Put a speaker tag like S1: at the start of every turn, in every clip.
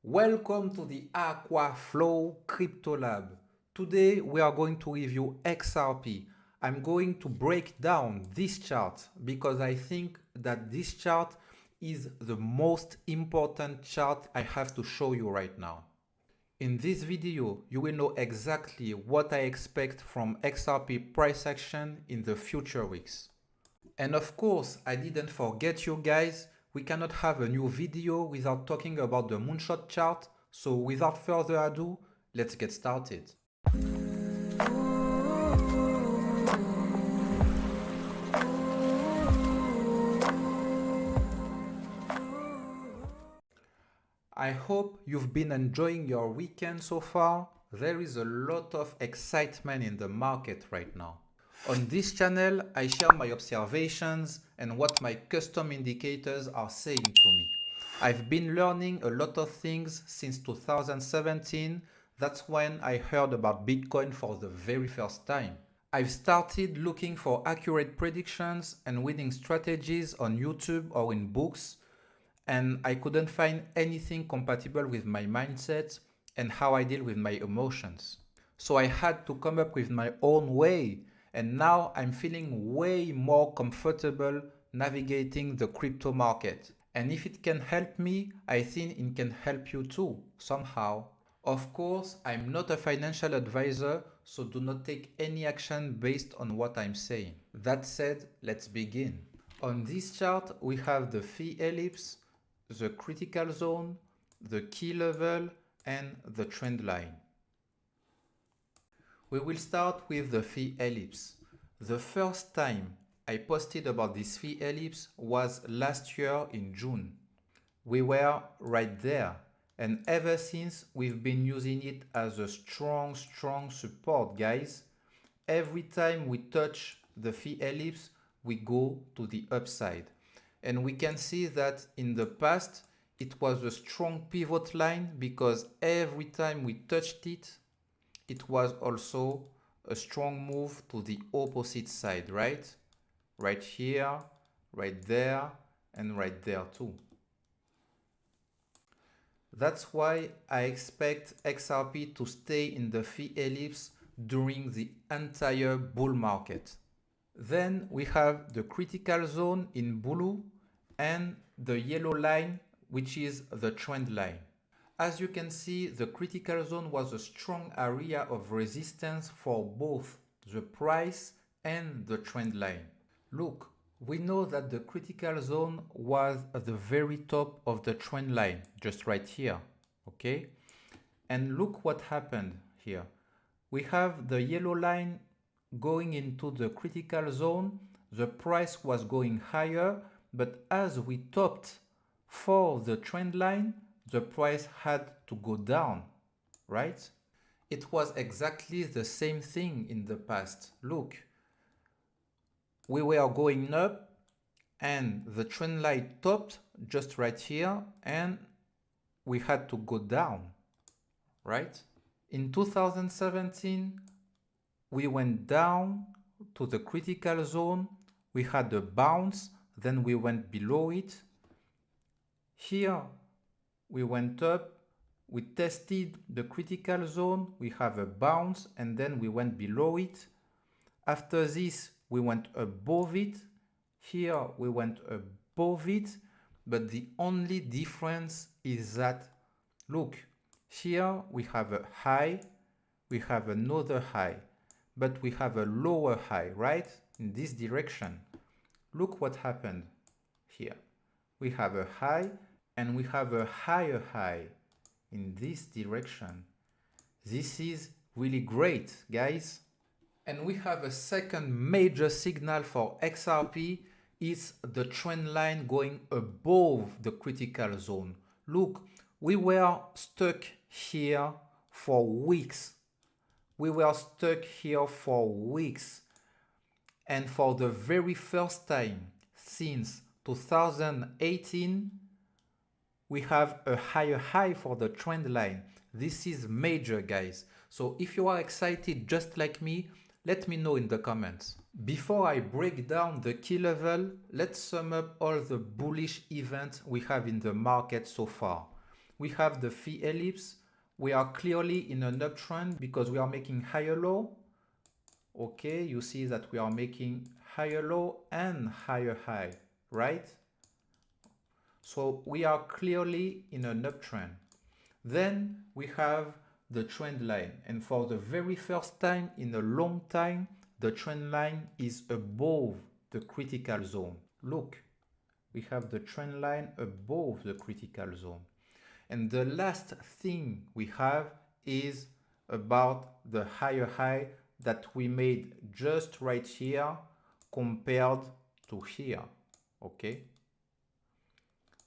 S1: Welcome to the Aquaflow Crypto Lab. Today we are going to review XRP. I'm going to break down this chart because I think that this chart is the most important chart I have to show you right now. In this video, you will know exactly what I expect from XRP price action in the future weeks. And of course, I didn't forget you guys. We cannot have a new video without talking about the moonshot chart. So without further ado, let's get started. I hope you've been enjoying your weekend so far. There is a lot of excitement in the market right now. On this channel, I share my observations and what my custom indicators are saying to me. I've been learning a lot of things since 2017. That's when I heard about Bitcoin for the very first time. I've started looking for accurate predictions and winning strategies on YouTube or in books, and I couldn't find anything compatible with my mindset and how I deal with my emotions. So I had to come up with my own way, and now I'm feeling way more comfortable navigating the crypto market. And if it can help me, I think it can help you too, somehow. Of course, I'm not a financial advisor, so do not take any action based on what I'm saying. That said, let's begin. On this chart, we have the fee ellipse, the critical zone, the key level, and the trend line. We will start with the fee ellipse. The first time I posted about this fee ellipse was last year in June. We were right there, and ever since we've been using it as a strong support, guys. Every time we touch the fee ellipse, we go to the upside. And we can see that in the past, it was a strong pivot line because every time we touched it, it was also a strong move to the opposite side, right? Right here, right there, and right there too. That's why I expect XRP to stay in the fee ellipse during the entire bull market. Then we have the critical zone in blue and the yellow line, which is the trend line. As you can see, the critical zone was a strong area of resistance for both the price and the trend line. Look, we know that the critical zone was at the very top of the trend line, just right here, okay? And look what happened here. We have the yellow line going into the critical zone. The price was going higher, but as we topped for the trend line, the price had to go down, right? It was exactly the same thing in the past. Look, we were going up and the trend line topped just right here and we had to go down, right? In 2017, we went down to the critical zone. We had a bounce, then we went below it. Here, we went up, we tested the critical zone, we have a bounce, and then we went below it. After this, we went above it. Here, we went above it, but the only difference is that, look, here we have a high, we have another high, but we have a lower high, right? In this direction. Look what happened here. We have a high, and we have a higher high in this direction. This is really great, guys. And we have a second major signal for XRP. It's the trend line going above the critical zone. Look, we were stuck here for weeks. We were stuck here for weeks. And for the very first time since 2018, we have a higher high for the trend line. This is major, guys. So if you are excited just like me, let me know in the comments. Before I break down the key level, let's sum up all the bullish events we have in the market so far. we have the phi ellipse. We are clearly in an uptrend because we are making higher low. Okay, you see that we are making higher low and higher high, right? So we are clearly in an uptrend. Then we have the trend line, and for the very first time in a long time, the trend line is above the critical zone. Look, we have the trend line above the critical zone. And the last thing we have is about the higher high that we made just right here compared to here, okay?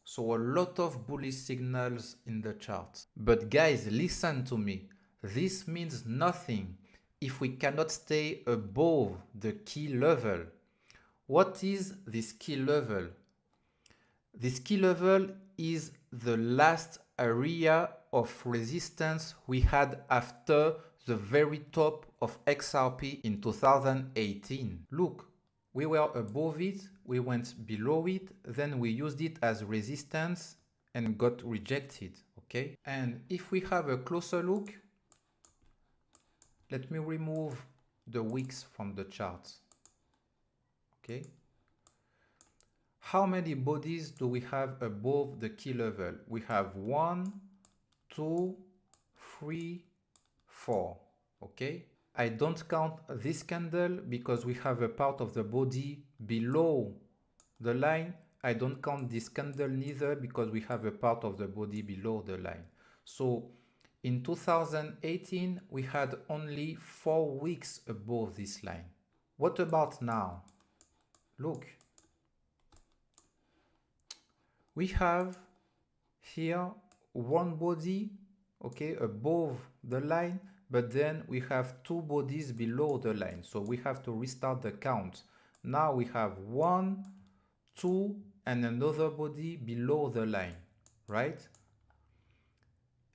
S1: So a lot of bullish signals in the chart. But guys, listen to me. This means nothing if we cannot stay above the key level. What is this key level? This key level is the last area of resistance we had after the very top of XRP in 2018. Look, we were above it, we went below it, then we used it as resistance and got rejected, okay? And if we have a closer look, let me remove the wicks from the chart, okay? How many bodies do we have above the key level? We have 1, 2, 3, 4, okay? I don't count this candle because we have a part of the body below the line. I don't count this candle neither because we have a part of the body below the line. So in 2018, we had only 4 weeks above this line. What about now? Look. We have here one body, okay, above the line, but then we have 2 bodies below the line. So we have to restart the count. Now we have 1, 2, and another body below the line, right?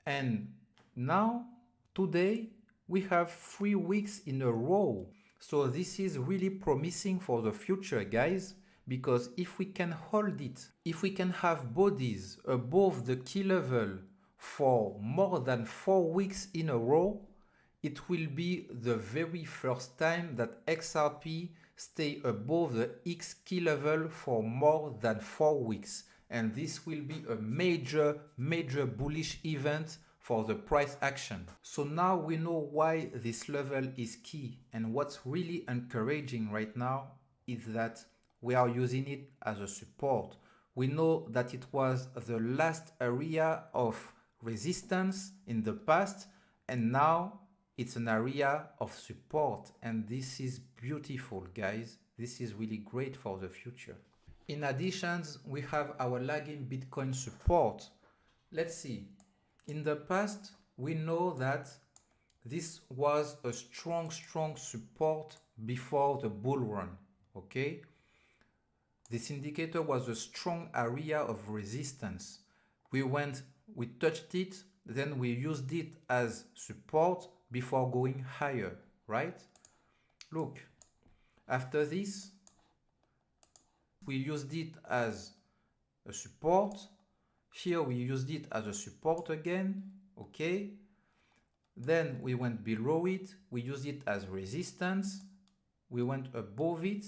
S1: And now, today, we have 3 weeks in a row. So this is really promising for the future, guys. Because if we can hold it, if we can have bodies above the key level for more than 4 weeks in a row, it will be the very first time that XRP stay above the X key level for more than 4 weeks. And this will be a major bullish event for the price action. So now we know why this level is key. And what's really encouraging right now is that we are using it as a support. We know that it was the last area of resistance in the past, and now it's an area of support. And this is beautiful, guys. This is really great for the future. In addition, we have our lagging Bitcoin support. Let's see. In the past, we know that this was a strong support before the bull run, okay? This indicator was a strong area of resistance. We touched it, then we used it as support before going higher, right? Look, after this, we used it as a support. Here we used it as a support again, okay? Then we went below it, we used it as resistance, we went above it,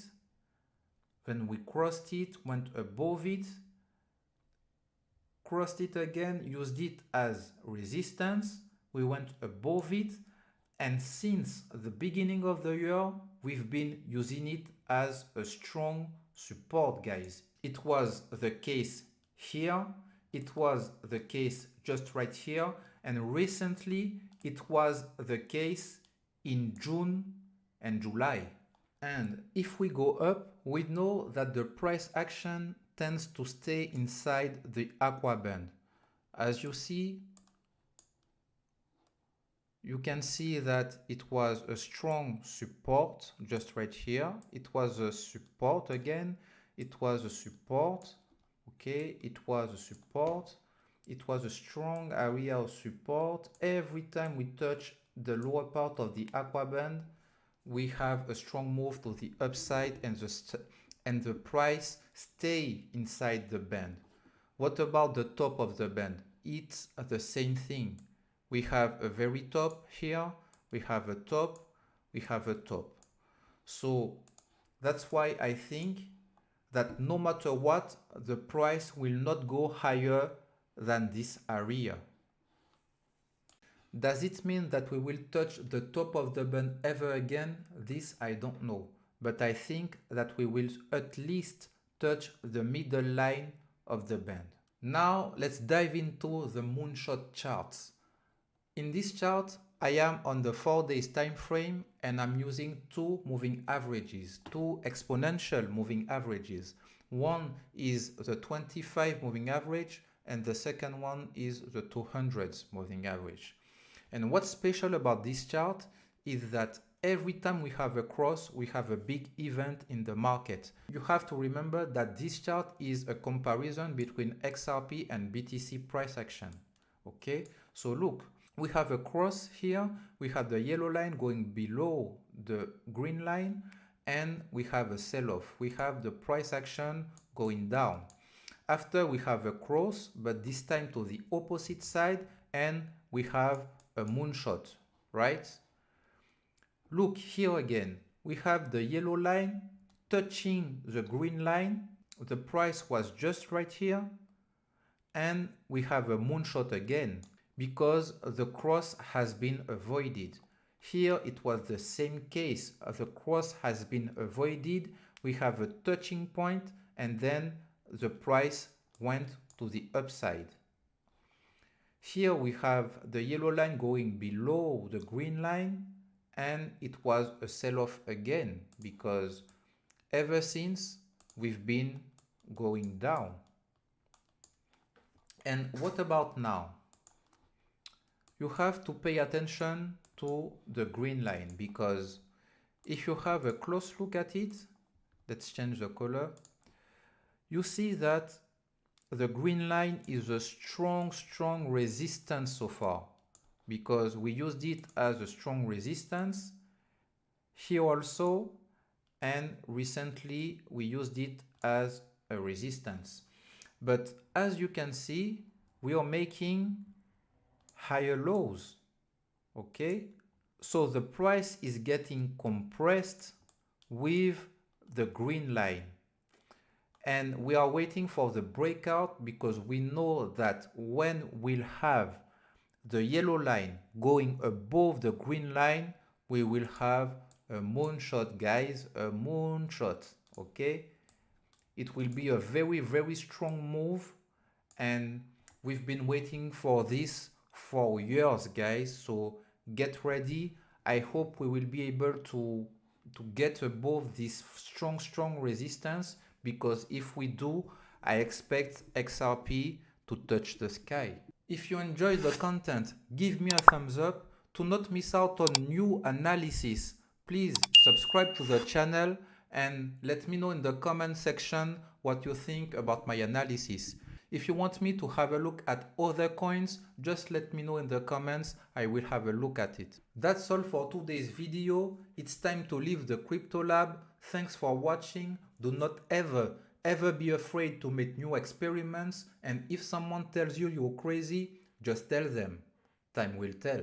S1: then we crossed it, went above it, crossed it again, used it as resistance, we went above it, and since the beginning of the year, we've been using it as a strong support, guys. It was the case here, it was the case just right here, and recently it was the case in June and July. And if we go up, we know that the price action tends to stay inside the aqua band. As you see, you can see that it was a strong support just right here. It was a support again. It was a support. Okay, it was a support. It was a strong area of support. Every time we touch the lower part of the aqua band, we have a strong move to the upside, and the price stay inside the band. What about the top of the band? it's the same thing. We have a very top here, we have a top, we have a top. So that's why I think that no matter what, the price will not go higher than this area. Does it mean that we will touch the top of the band ever again? This I don't know, but I think that we will at least touch the middle line of the band. Now let's dive into the moonshot charts. In this chart, I am on the 4 days time frame and I'm using two moving averages, two exponential moving averages. One is the 25 moving average and the second one is the 200 moving average. And what's special about this chart is that every time we have a cross, we have a big event in the market. You have to remember that this chart is a comparison between XRP and BTC price action. Okay, so look, we have a cross here, we have the yellow line going below the green line, and we have a sell-off. We have the price action going down. After we have a cross, but this time to the opposite side, and we have a moonshot, right? Look here again, we have the yellow line touching the green line. The price was just right here, and we have a moonshot again because the cross has been avoided. Here it was the same case. The cross has been avoided. We have a touching point and then the price went to the upside. Here we have the yellow line going below the green line and it was a sell-off again because ever since we've been going down. And what about now? You have to pay attention to the green line because if you have a close look at it, let's change the color, you see that the green line is a strong resistance so far because we used it as a strong resistance here also, and recently we used it as a resistance. But as you can see, we are making higher lows, okay? So the price is getting compressed with the green line. And we are waiting for the breakout because we know that when we'll have the yellow line going above the green line, we will have a moonshot, guys, a moonshot, okay? It will be a very strong move and we've been waiting for this for years, guys, so get ready. I hope we will be able to get above this strong resistance because if we do, I expect XRP to touch the sky. If you enjoyed the content, give me a thumbs up. To not miss out on new analysis, please subscribe to the channel and let me know in the comment section what you think about my analysis. If you want me to have a look at other coins, just let me know in the comments. I will have a look at it. That's all for today's video. It's time to leave the crypto lab. Thanks for watching. Do not ever be afraid to make new experiments. And if someone tells you you're crazy, just tell them. Time will tell.